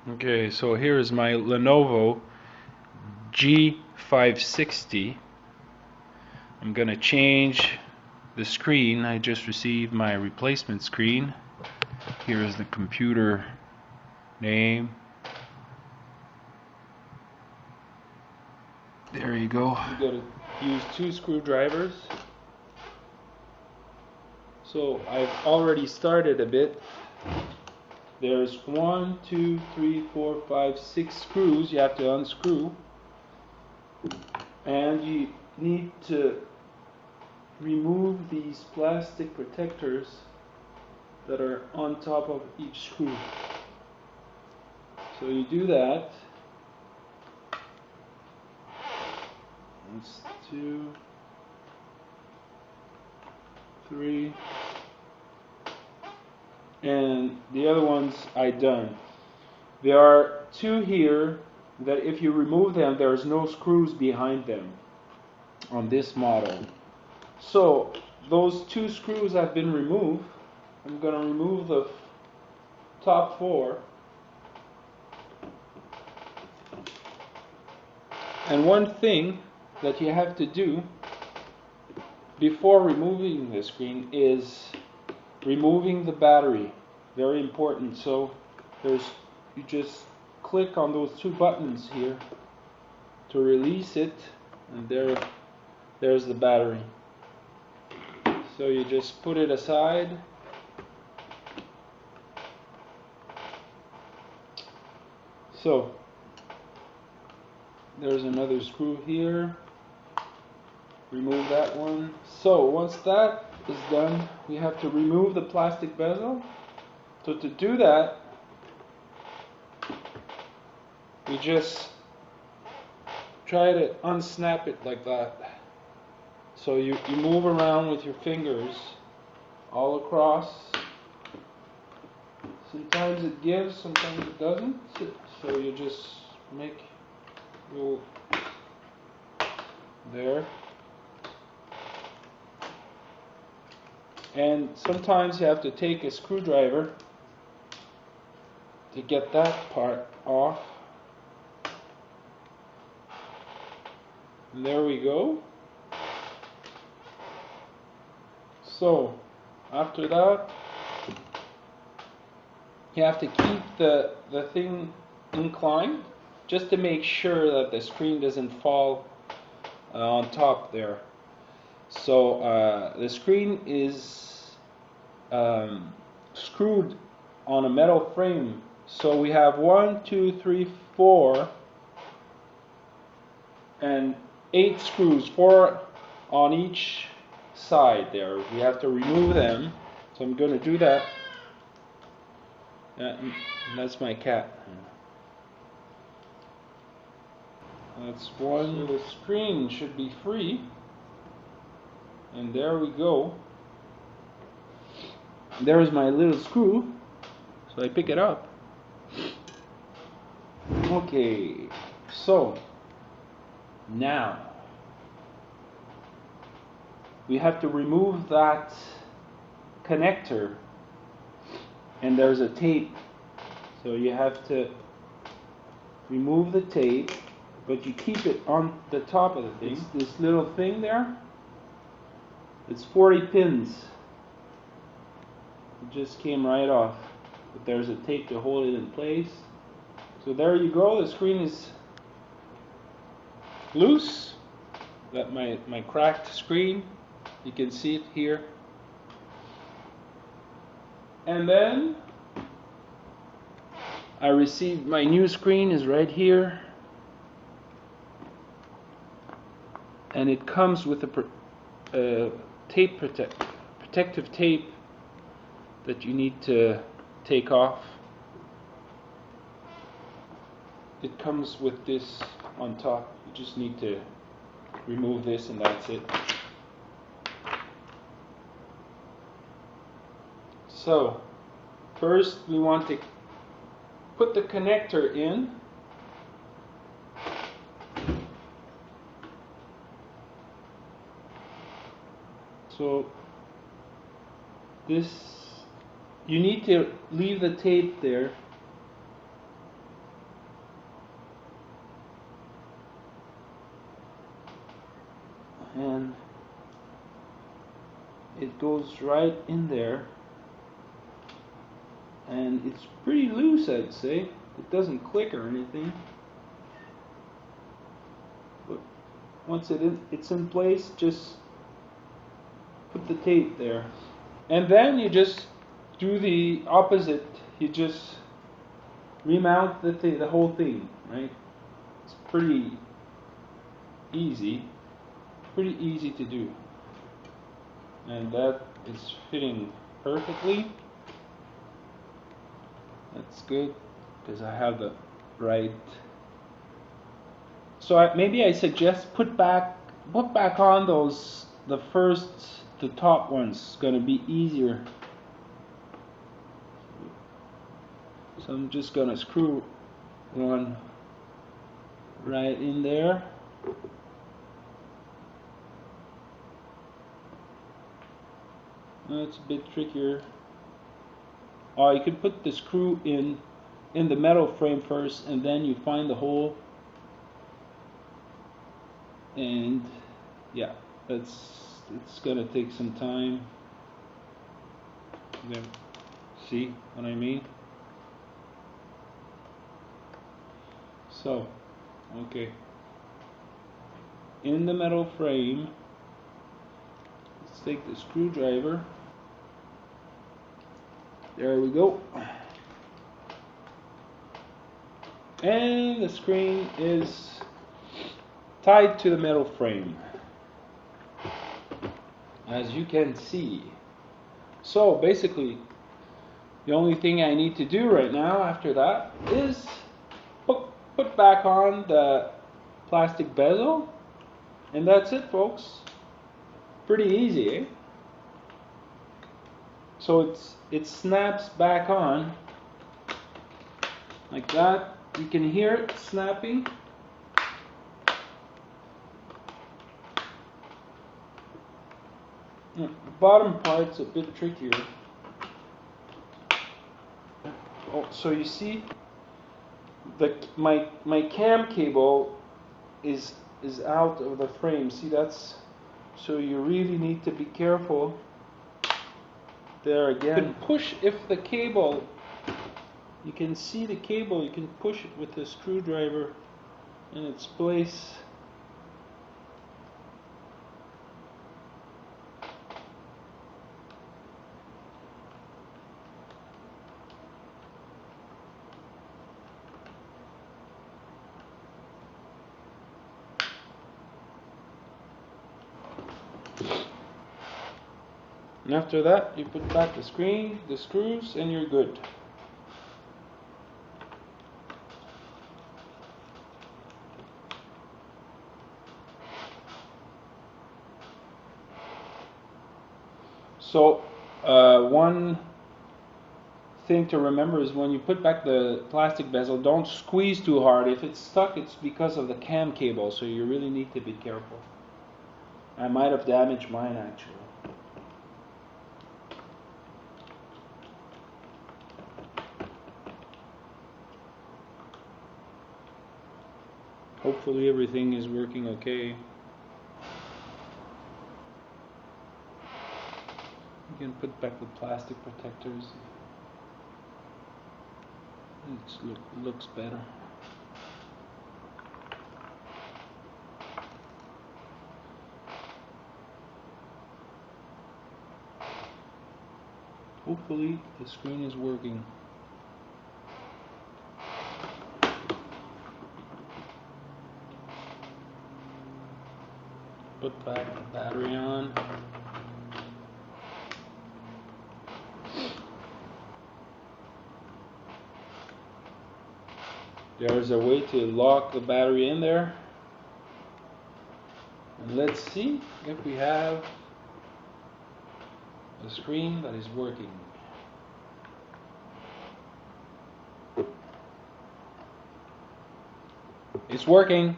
Okay, so here is my Lenovo G560. I'm gonna change the screen. I just received my replacement screen. Here is the computer name. There you go. You gotta use 2 screwdrivers. So I've already started a bit. There's 1, 2, 3, 4, 5, 6 screws you have to unscrew, and you need to remove these plastic protectors that are on top of each screw. So you do that. 1, 2, 3. And the other ones I done. There are 2 here that if you remove them, there's no screws behind them on this model. So those 2 screws have been removed. I'm going to remove the top 4. And one thing that you have to do before removing the screen is removing the battery. Very important. So you just click on those 2 buttons here to release it, and there's the battery. So you just put it aside. So there's another screw here. Remove that one. So once that is done, we have to remove the plastic bezel. So to do that, you just try to unsnap it like that. So you move around with your fingers all across. Sometimes it gives, sometimes it doesn't. So you just go there. And sometimes you have to take a screwdriver to get that part off. And there we go. So after that, you have to keep the thing inclined just to make sure that the screen doesn't fall on top there. So the screen is screwed on a metal frame. So we have 1, 2, 3, 4, and 8 screws, 4 on each side there. We have to remove them. So I'm going to do that. And that's my cat. That's one. So the screen should be free. And there we go. There's my little screw. So I pick it up. Okay, so now we have to remove that connector, and there's a tape. So you have to remove the tape, but you keep it on the top of the thing. This little thing there, it's 40 pins. It just came right off, but there's a tape to hold it in place. So there you go, the screen is loose. Got my cracked screen, you can see it here. And then I received my new screen, is right here. And it comes with a protective tape that you need to take off. It comes with this on top. You just need to remove this and that's it. So first we want to put the connector in. So this, you need to leave the tape there goes right in there, and it's pretty loose, I'd say. It doesn't click or anything, but once it's in place, just put the tape there, and then you just do the opposite. You just remount the whole thing, right? It's pretty easy to do, and that is fitting perfectly. That's good, because I have the right. So maybe I suggest put back on the top ones. It's going to be easier. So I'm just going to screw one right in there. It's a bit trickier. Or you could put the screw in the metal frame first, and then you find the hole. And yeah, it's gonna take some time. See what I mean? So, okay. In the metal frame, let's take the screwdriver. There we go. And the screen is tied to the metal frame, as you can see. So basically, the only thing I need to do right now after that is put back on the plastic bezel, and that's it, folks. Pretty easy, eh? So it snaps back on like that. You can hear it snapping. The bottom part's a bit trickier. Oh, so you see, my cam cable is out of the frame. See, that's, so you really need to be careful. There again. You can push, if the cable, you can see the cable, you can push it with the screwdriver in its place. And after that, you put back the screws, and you're good. So, one thing to remember is when you put back the plastic bezel, don't squeeze too hard. If it's stuck, it's because of the cam cable, so you really need to be careful. I might have damaged mine, actually. Hopefully everything is working okay. You can put back the plastic protectors. It looks better. Hopefully the screen is working. Put back the battery on. There's a way to lock the battery in there. And let's see if we have a screen that is working. It's working.